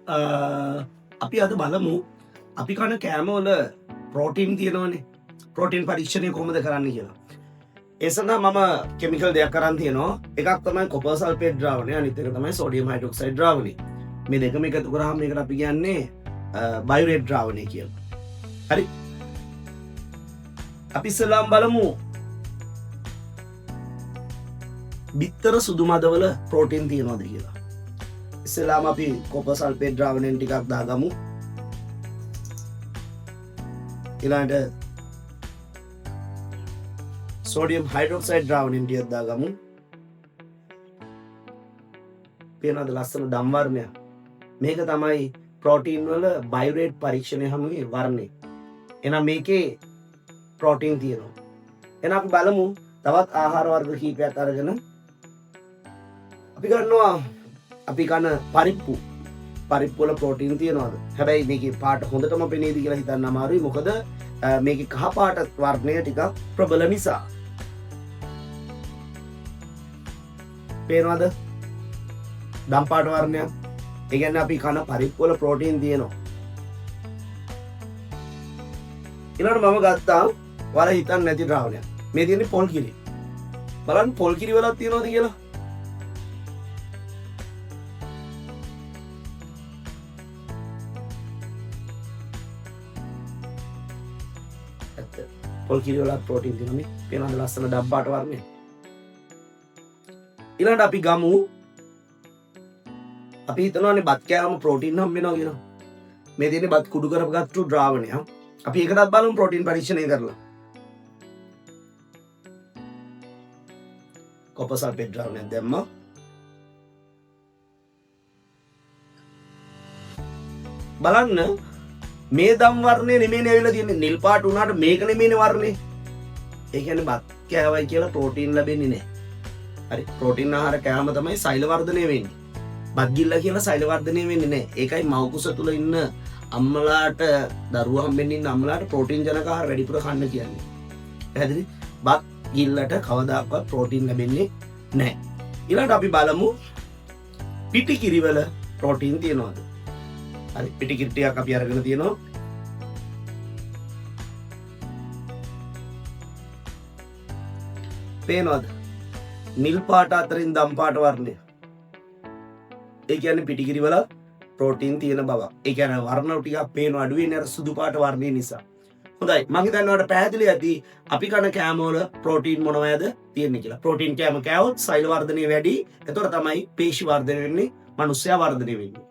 අපි අද බලමු අපි කන කෑමවල ප්‍රෝටීන් තියෙනවනේ ප්‍රෝටීන් පරීක්ෂණය කොහොමද කරන්න කියලා. ඒ සඳහා මම කෙමිකල් දෙයක් කරන් තියෙනවා. එකක් තමයි කොපර් සල්ෆේට් ද්‍රාවණය, අනිත් එක තමයි සෝඩියම් හයිඩ්‍රොක්සයිඩ් ද්‍රාවණය. මේ දෙකම එකතු කරාම මේකට අපි කියන්නේ බයුරේට් ද්‍රාවණය කියලා. හරි. අපි ඉස්සෙල්ලාම බලමු බිත්තර සුදු මදවල ප්‍රෝටීන් තියෙනවද කියලා. ඉස්සෙල්ලාම අපි කොපර් සල්ෆේට් ද්‍රාවණයෙන් ටිකක් දාගමු. ඊළඟට සෝඩියම් හයිඩ්‍රොක්සයිඩ් ද්‍රාවණයෙන් ටිකක් දාගමු. පේනවද ලස්සන දම් වර්ණය? මේක තමයි ප්‍රෝටීන් වල බයුරේට් පරීක්ෂණය හැමුවේ වර්ණය. එහෙනම් මේකේ ප්‍රෝටීන් තියෙනවා. එහෙනම් අපි බලමු තවත් ආහාර වර්ග කීපයක් අරගෙන අපි ගන්නවා අපි කන පරිප්පු වල ප්‍රෝටීන් තියෙනවද? හැබැයි මේකේ පාට හොඳටම පෙනේද කියලා හිතන්න අමාරුයි. මොකද මේකේ කහ පාට වර්ණය ටිකක් ප්‍රබල නිසා. පේනවද? දම් පාට වර්ණයක්. ඒ කියන්නේ අපි කන පරිප්පු වල ප්‍රෝටීන් තියෙනවා. ඊළඟට මම ගත්තා ඔයාලා හිතන්නේ නැති ද්‍රාවණයක්. මේ තියෙන්නේ පොල් කිරි. බලන්න පොල් කිරි වලක් තියෙනවද කියලා. පොල් කිරි වල ප්‍රෝටීන් තියෙනවා. පේනවද ලස්සන දම් පාට වර්ණය? ඊළඟට අපි ගමු අපි හිතනවානේ බත් කෑවම ප්‍රෝටීන් හම්බ වෙනවා කියලා. මේ තියෙන්නේ බත් කුඩු කරපගත්තු ද්‍රාවණය. අපි ඒකටත් බලමු ප්‍රෝටීන් පරීක්ෂණය කරලා. කොපර් සල්ෆේට් ද්‍රාවණයක් දැම්මා. බලන්න මේ දම් වර්ණය නෙමෙයිනේ ඇවිල්ලා තියෙන්නේ. නිල් පාට උනාට මේක නෙමෙයිනේ වර්ණය. ඒ කියන්නේ බත් කෑවයි කියලා ප්‍රෝටීන් ලැබෙන්නේ නැහැ. හරි. ප්‍රෝටීන් ආහාර කෑම තමයි සෛල වර්ධනය වෙන්නේ. බත් ගිල්ල කියලා සෛල වර්ධනය වෙන්නේ නැහැ. ඒකයි මව් කුස තුල ඉන්න අම්මලාට දරුවා හම්බෙන්න ඉන්න අම්මලාට ප්‍රෝටීන් ජනක ආහාර වැඩිපුර කන්න කියන්නේ. පැහැදිලි? බත් ගිල්ලට කවදාකවත් ප්‍රෝටීන් ලැබෙන්නේ නැහැ. ඊළඟට අපි බලමු පිටි කිරි වල ප්‍රෝටීන් තියෙනවද? හරි. පිටි කිරි ටිකක් අපි අරගෙන තියෙනවා. පේනවද? නිල් පාට අතරින් දම් පාට වර්ණය. ඒ කියන්නේ පිටි කිරි වල ප්‍රෝටීන් තියෙන බව. ඒ කියන්නේ වර්ණ ටිකක් පේන අඩු වෙන්නේ අර සුදු පාට වර්ණය නිසා. හොඳයි. මම හිතන්නේ ඔයාලට පැහැදිලි ඇති අපි කන කෑම වල ප්‍රෝටීන් මොනවද තියෙන්නේ කියලා. ප්‍රෝටීන් කෑම කෑවොත් සෛල වර්ධනය වැඩි. එතකොට තමයි පේශි වර්ධනය වෙන්නේ, මනුස්සයා වර්ධනය වෙන්නේ.